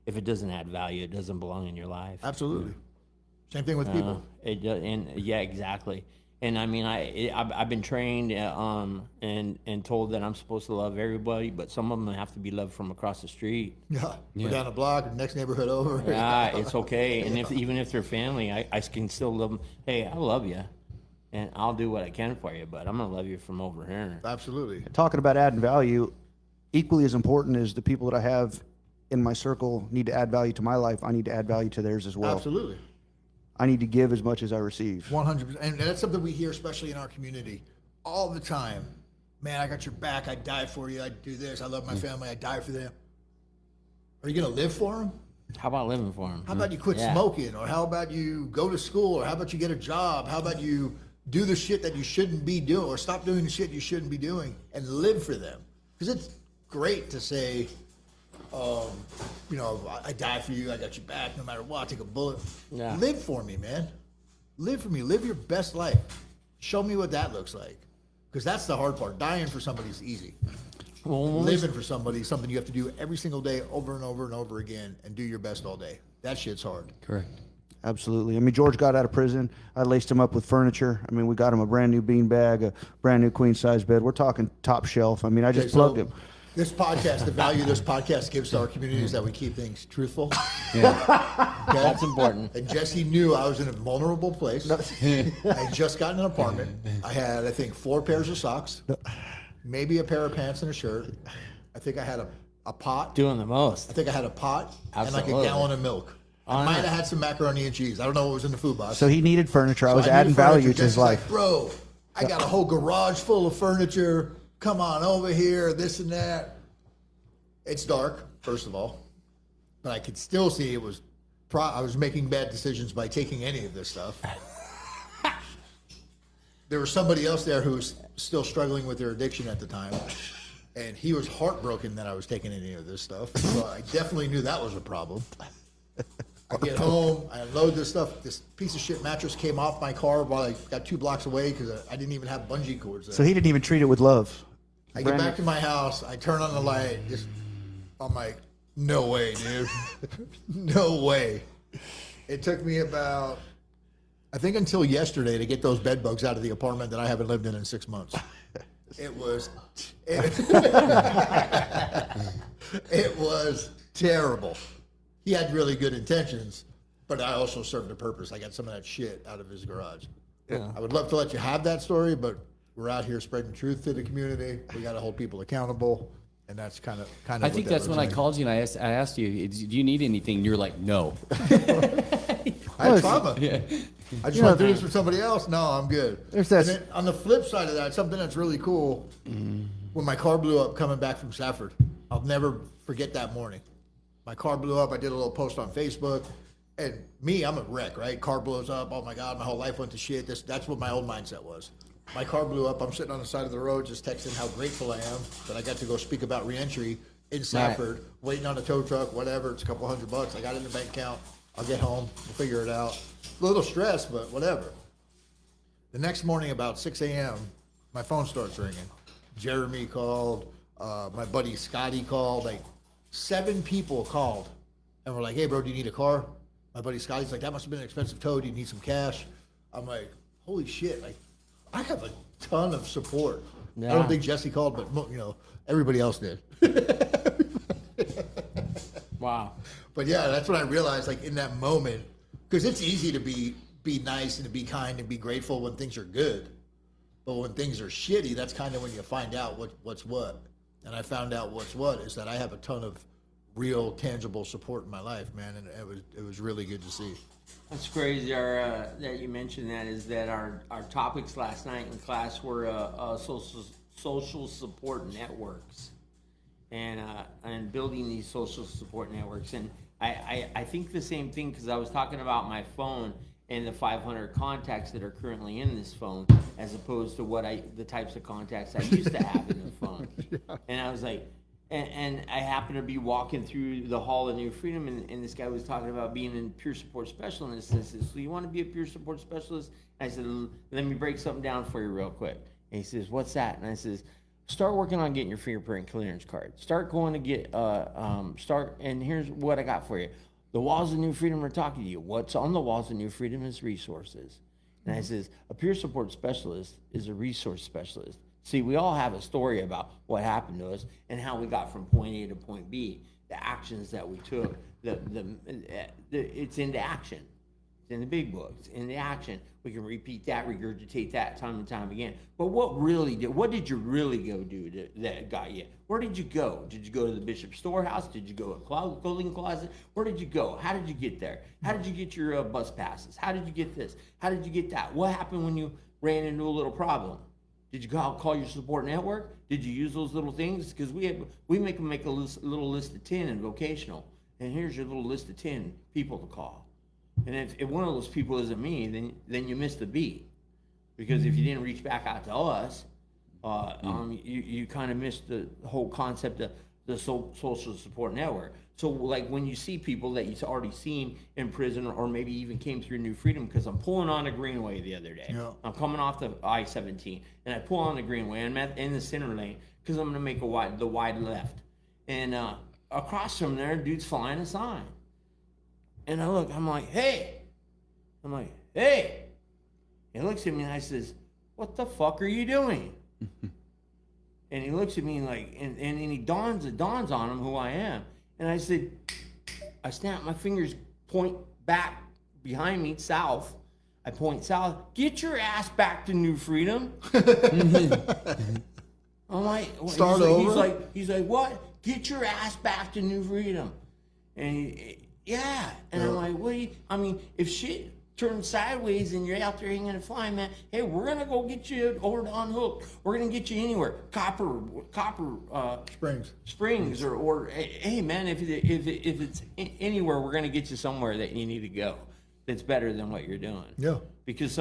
if it doesn't add value, it doesn't belong in your life. Absolutely. Same thing with people. Yeah, exactly. And I mean, I've been trained and told that I'm supposed to love everybody, but some of them have to be loved from across the street. Yeah. We're down the block, next neighborhood over. Yeah, it's okay. And even if they're family, I can still love them. Hey, I love you, and I'll do what I can for you, but I'm gonna love you from over here. Absolutely. Talking about adding value, equally as important as the people that I have in my circle need to add value to my life, I need to add value to theirs as well. Absolutely. I need to give as much as I receive. 100%. And that's something we hear, especially in our community, all the time. Man, I got your back. I die for you. I do this. I love my family. I die for them. Are you going to live for them? How about living for them? How about you quit smoking? Or how about you go to school? Or how about you get a job? How about you do the shit that you shouldn't be doing? Or stop doing the shit you shouldn't be doing and live for them? Because it's great to say, I die for you. I got your back no matter what. I'll take a bullet. Yeah. Live for me, man. Live for me. Live your best life. Show me what that looks like. Because that's the hard part. Dying for somebody is easy. Living for somebody is something you have to do every single day over and over and over again and do your best all day. That shit's hard. Correct. Absolutely. I mean, George got out of prison. I laced him up with furniture. I mean, we got him a brand new beanbag, a brand new queen size bed. We're talking top shelf. I mean, I just plugged him. This podcast, the value this podcast gives to our community is that we keep things truthful. Yeah. Okay? That's important. And Jesse knew I was in a vulnerable place. I had just gotten an apartment. I had, I think, 4 pairs of socks, maybe a pair of pants and a shirt. I think I had a pot. Doing the most. I think I had a pot and like a Absolutely. gallon of milk. I might have had some macaroni and cheese. I don't know what was in the food box. So he needed furniture. I was I adding needed furniture. value to his Jesse's like, life. bro, I got a whole garage full of furniture. Come on over here, this and that. It's dark, first of all, but I could still see it was. I was making bad decisions by taking any of this stuff. There was somebody else there who was still struggling with their addiction at the time, and he was heartbroken that I was taking any of this stuff. So I definitely knew that was a problem. I get home, I unload this stuff. This piece of shit mattress came off my car while I got 2 blocks away because I didn't even have bungee cords there. So he didn't even treat it with love. I get back to my house, I turn on the light, I'm like, no way, dude. No way. It took me about, I think until yesterday to get those bed bugs out of the apartment that I haven't lived in 6 months. It was terrible. He had really good intentions, but I also served a purpose. I got some of that shit out of his garage. Yeah. I would love to let you have that story, but we're out here spreading truth to the community. We got to hold people accountable, and that's kind of. I think that's when I called you and I asked you, do you need anything? You're like, no. I had trauma. Yeah. I just want to do this for somebody else. No, I'm good. There's that- And then on the flip side of that, something that's really cool. When my car blew up coming back from Safford, I'll never forget that morning. My car blew up. I did a little post on Facebook, and I'm a wreck, right? Car blows up. Oh my God, my whole life went to shit. That's what my old mindset was. My car blew up. I'm sitting on the side of the road, just texting how grateful I am that I got to go speak about reentry in Safford, waiting on a tow truck, whatever. It's a couple $100. I got it in the bank account. I'll get home. We'll figure it out. A little stressed, but whatever. The next morning, about 6 a.m., my phone starts ringing. Jeremy called. My buddy Scotty called. Like 7 people called, and were like, "Hey, bro, do you need a car?" My buddy Scotty's like, "That must have been an expensive tow. Do you need some cash?" I'm like, "Holy shit! Like, I have a ton of support." I don't think Jesse called, but everybody else did. Wow. But yeah, that's when I realized, like in that moment, because it's easy to be nice and to be kind and be grateful when things are good, but when things are shitty, that's kind of when you find out what's what. And I found out what's what is that I have a ton of real, tangible support in my life, man, and it was really good to see. That's crazy. That you mentioned that is that our topics last night in class were social support networks, and building these social support networks. And I think the same thing because I was talking about my phone and the 500 contacts that are currently in this phone, as opposed to the types of contacts I used to have in the phone. Yeah. And I was like, and I happened to be walking through the Hall of New Freedom, and this guy was talking about being a peer support specialist. And I said, "So you want to be a peer support specialist?" And I said, "Let me break something down for you real quick." And he says, "What's that?" And I says, "Start working on getting your fingerprint clearance card. Start going to get and here's what I got for you. The walls of New Freedom are talking to you. What's on the walls of New Freedom is resources." And I says, a peer support specialist is a resource specialist. See, we all have a story about what happened to us and how we got from point A to point B, the actions that we took. It's into action. It's in the big books, in the action. We can repeat that, regurgitate that time and time again. But what did you really go do that got you? Where did you go? Did you go to the bishop's storehouse? Did you go to a clothing closet? Where did you go? How did you get there? How did you get your bus passes? How did you get this? How did you get that? What happened when you ran into a little problem? Did you call your support network? Did you use those little things? Because we make them make a little list of 10 in vocational. And here's your little list of 10 people to call. And if one of those people isn't me, then you missed the beat. Because if you didn't reach back out to us, you kind of missed the whole concept of the social support network. So like when you see people that you've already seen in prison or maybe even came through New Freedom, because I'm pulling on a Greenway the other day. Yeah. I'm coming off the I-17 and I pull on the Greenway and I'm in the center lane because I'm going to make the wide left. And across from there, dude's flying a sign. And I'm like, hey. He looks at me and I says, "What the fuck are you doing?" And he looks at me like, and it dawns on him who I am. And I said, I snap my fingers, point back behind me, south. I point south. "Get your ass back to New Freedom." I'm like, start over. He's like, "What? Get your ass back to New Freedom." And yeah. And I'm like, if shit turns sideways and you're out there hanging and flying, man, hey, we're gonna go get you over to Unhooked. We're gonna get you anywhere. Copper Springs or hey man, if it's anywhere, we're gonna get you somewhere that you need to go. That's better than what you're doing. Yeah. Because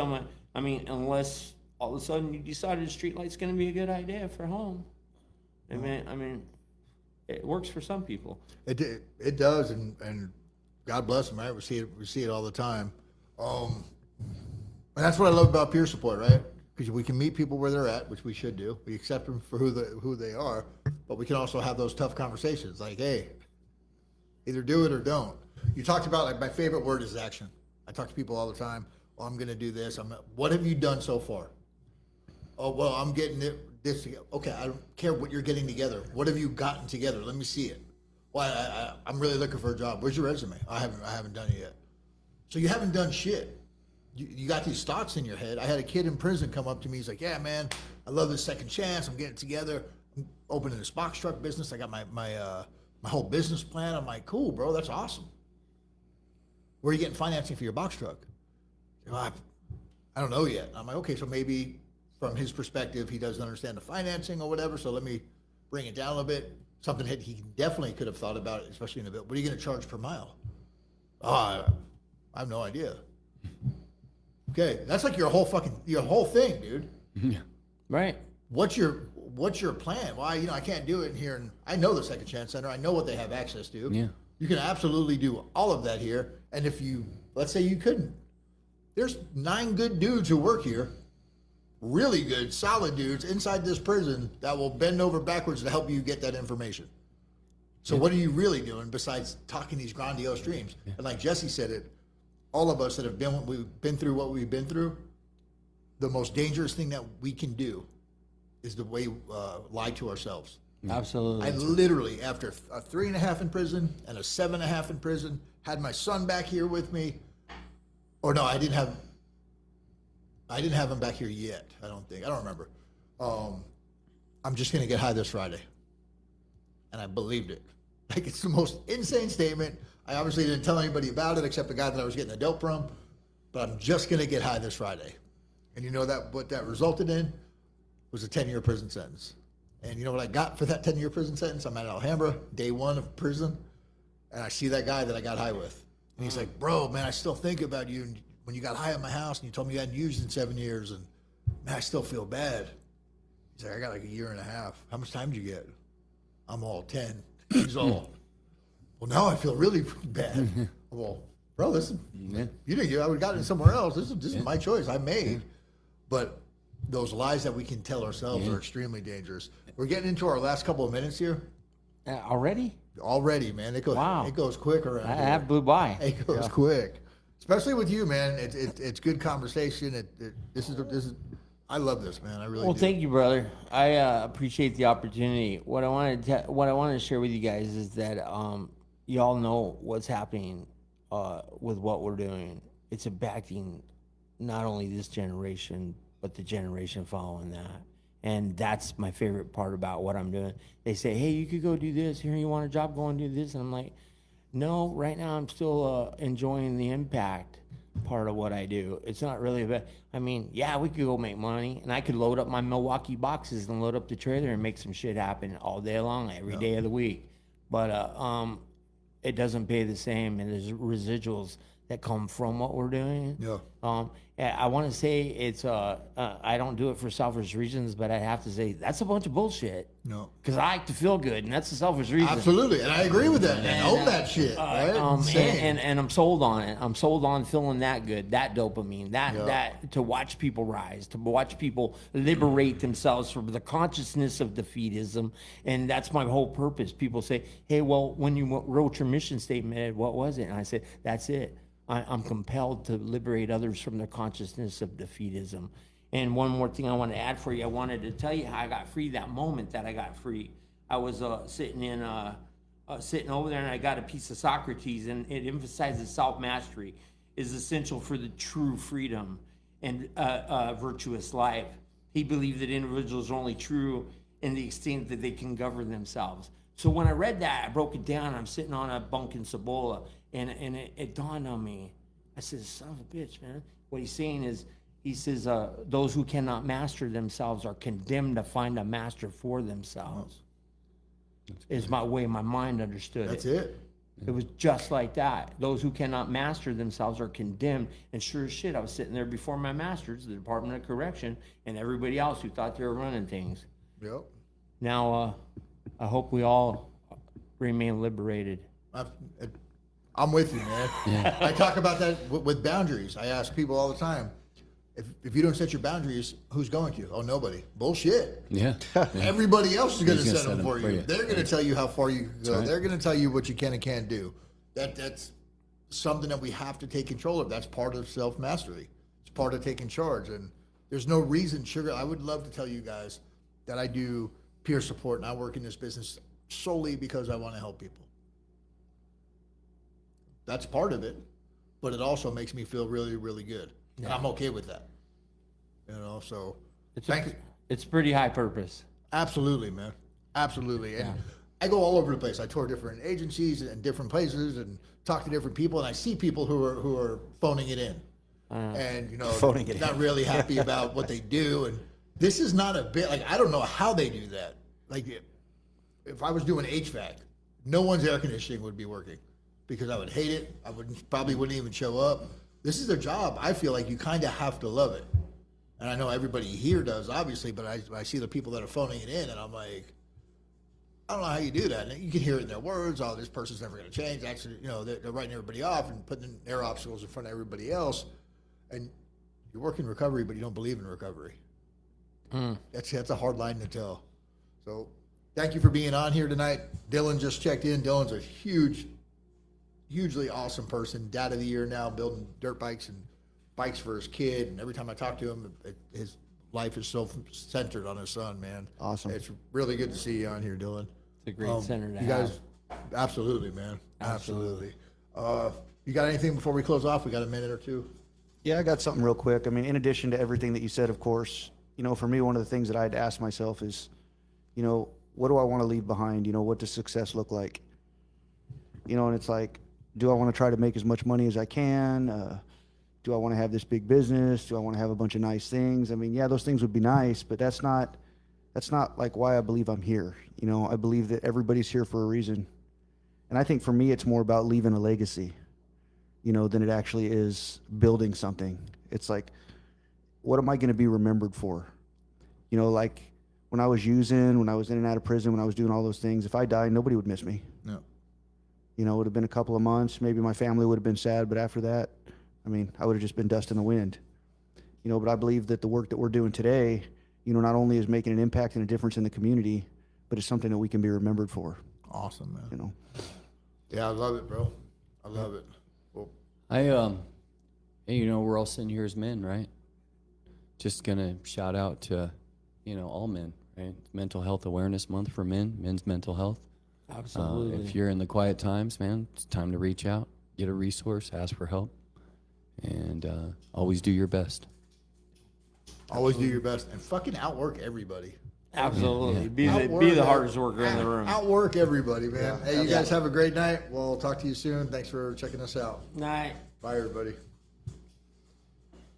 unless all of a sudden you decided a street light's gonna be a good idea for home. I mean, it works for some people. It does, and God bless them, right? We see it all the time. And that's what I love about peer support, right? Because we can meet people where they're at, which we should do. We accept them for who they are, but we can also have those tough conversations. Like, hey, either do it or don't. You talked about, like, my favorite word is action. I talk to people all the time. "Well, I'm going to do this. What have you done so far?" "Oh, well, I'm getting this together." Okay, I don't care what you're getting together. What have you gotten together? Let me see it. "Well, I'm really looking for a job." "Where's your resume?" I haven't done it yet." So you haven't done shit. you got these thoughts in your head. I had a kid in prison come up to me. He's like, yeah, man, I love this second chance. I'm getting it together. I'm opening this box truck business. I got my whole business plan. I'm like, cool, bro. That's awesome. Where are you getting financing for your box truck? Well, I don't know yet. I'm like, okay, so maybe from his perspective, he doesn't understand the financing or whatever. So let me bring it down a little bit. Something that he definitely could have thought about, especially in a bit. What are you going to charge per mile? Oh, I have no idea. Okay, that's like your whole thing, dude. Yeah. Right. What's your plan? Why, I can't do it in here, and I know the Second Chance Center. I know what they have access to. Yeah. You can absolutely do all of that here. And if let's say you couldn't, there's 9 good dudes who work here, really good, solid dudes inside this prison that will bend over backwards to help you get that information. So what are you really doing besides talking these grandiose dreams? Yeah. And like Jesse said it, all of us that we've been through what we've been through, the most dangerous thing that we can do is the way lie to ourselves. Absolutely. I literally, after a 3.5 in prison and a 7.5 in prison, had my son back here with me. Or no, I didn't have him back here yet. I don't remember. I'm just gonna get high this Friday, and I believed it. Like, it's the most insane statement. I obviously didn't tell anybody about it except the guy that I was getting the dope from. But I'm just gonna get high this Friday, and you know that what that resulted in was a 10-year prison sentence. And you know what I got for that 10-year prison sentence? I'm at Alhambra, day 1 of prison, and I see that guy that I got high with. And he's like, bro, man, I still think about you. And when you got high at my house and you told me you hadn't used in 7 years, and man, I still feel bad. He's like, I got like 1.5 years. How much time did you get? I'm all 10. He's all, well, now I feel really bad. Well, bro, listen, you didn't. I would have gotten it somewhere else. This is my choice. I made. But those lies that we can tell ourselves are extremely dangerous. We're getting into our last couple of minutes here. Already? Already, man. It goes. Wow. It goes quick around here. That blew by. It goes quick, especially with you, man. It's good conversation. This is. I love this, man. I really. Well, do. thank you, brother. I appreciate the opportunity. What I wanted to share with you guys is that y'all know what's happening with what we're doing. It's impacting not only this generation but the generation following that. And that's my favorite part about what I'm doing. They say, hey, you could go do this. Here, you want a job, go and do this. And I'm like, no, right now I'm still enjoying the impact part of what I do. It's not really about, yeah, we could go make money. And I could load up my Milwaukee boxes and load up the trailer and make some shit happen all day long, every day of the week. But it doesn't pay the same. And there's residuals that come from what we're doing. Yeah. I want to say it's I don't do it for selfish reasons, but I have to say that's a bunch of bullshit. No. Because I like to feel good, and that's a selfish reason. Absolutely, and I agree with that. Man, own that shit. Right? And I'm sold on it. I'm sold on feeling that good, that dopamine, that to watch people rise, to watch people liberate themselves from the consciousness of defeatism, and that's my whole purpose. People say, "Hey, well, when you wrote your mission statement, Ed, what was it?" And I said, "That's it. I'm compelled to liberate others from the consciousness of defeatism." And one more thing I want to add for you. I wanted to tell you how I got free that moment that I got free. I was sitting over there, and I got a piece of Socrates, and it emphasizes self-mastery is essential for the true freedom and virtuous life. He believed that individuals are only true in the extent that they can govern themselves. So when I read that, I broke it down. I'm sitting on a bunk in Cibola, and it dawned on me. I said, son of a bitch, man. What he's saying is, he says, those who cannot master themselves are condemned to find a master for themselves. Is my way my mind understood That's it. it. It was just like that. Those who cannot master themselves are condemned. And sure as shit, I was sitting there before my masters, the Department of Correction, and everybody else who thought they were running things. Yep. Now, I hope we all remain liberated. I'm with you, man. Yeah. I talk about that with boundaries. I ask people all the time, if you don't set your boundaries, who's going to? Oh, nobody. Bullshit. Yeah. Everybody else is going to set them for you. you. They're going to tell you how far you can go. Right. They're going to tell you what you can and can't do. That's something that we have to take control of. That's part of self-mastery. It's part of taking charge. And there's no reason, I would love to tell you guys that I do peer support and I work in this business solely because I want to help people. That's part of it, but it also makes me feel really, really good. And I'm okay with that. You know, so thanks. It's pretty high purpose. Absolutely, man. Absolutely. And I go all over the place. I tour different agencies and different places and talk to different people, and I see people who are phoning it in. And, you know, Phoning it not really happy about what they do. And this is not a bit, like, I don't know how they do that. Like, if I was doing HVAC, no one's air conditioning would be working because I would hate it. I probably wouldn't even show up. This is their job. I feel like you kind of have to love it. And I know everybody here does, obviously, but I see the people that are phoning it in, and I'm like, I don't know how you do that. And you can hear it in their words. Oh, this person's never going to change. Actually, you know, they're writing everybody off and putting their obstacles in front of everybody else. And you work in recovery, but you don't believe in recovery. That's a hard line to tell. So thank you for being on here tonight. Dylan just checked in. Dylan's a hugely awesome person. Dad of the year now, building dirt bikes and bikes for his kid. And every time I talk to him, his life is so centered on his son, man. Awesome. It's really good to see you on here, Dylan. It's a great center to you have. guys, absolutely, man. Absolutely. You got anything before we close off? We got a minute or two. Yeah, I got something real quick. I mean, in addition to everything that you said, of course, you know, for me, one of the things that I had to ask myself is, you know, what do I want to leave behind? You know, what does success look like? You know, and it's like, do I want to try to make as much money as I can? Do I want to have this big business? Do I want to have a bunch of nice things? I mean, yeah, those things would be nice, but that's not like why I believe I'm here. You know, I believe that everybody's here for a reason. And I think for me, it's more about leaving a legacy, you know, than it actually is building something. It's like, what am I going to be remembered for? You know, like when I was in and out of prison, when I was doing all those things, if I died, nobody would miss me. No. You know, it would have been a couple of months. Maybe my family would have been sad, but after that, I mean, I would have just been dust in the wind. You know, but I believe that the work that we're doing today, you know, not only is making an impact and a difference in the community, but it's something that we can be remembered for. Awesome, man. You know. Yeah, I love it, bro. I love it. Well, hey, you know, we're all sitting here as men, right? Just gonna shout out to, you know, all men, right? It's Mental Health Awareness Month for men, men's mental health. Absolutely. If you're in the quiet times, man, it's time to reach out, get a resource, ask for help, and always do your best. always do your best and fucking outwork everybody. Absolutely. Yeah. Be the hardest worker in the room. Outwork everybody, man. Hey, you guys have a great night. We'll talk to you soon. Thanks for checking us out. Night. Bye, everybody.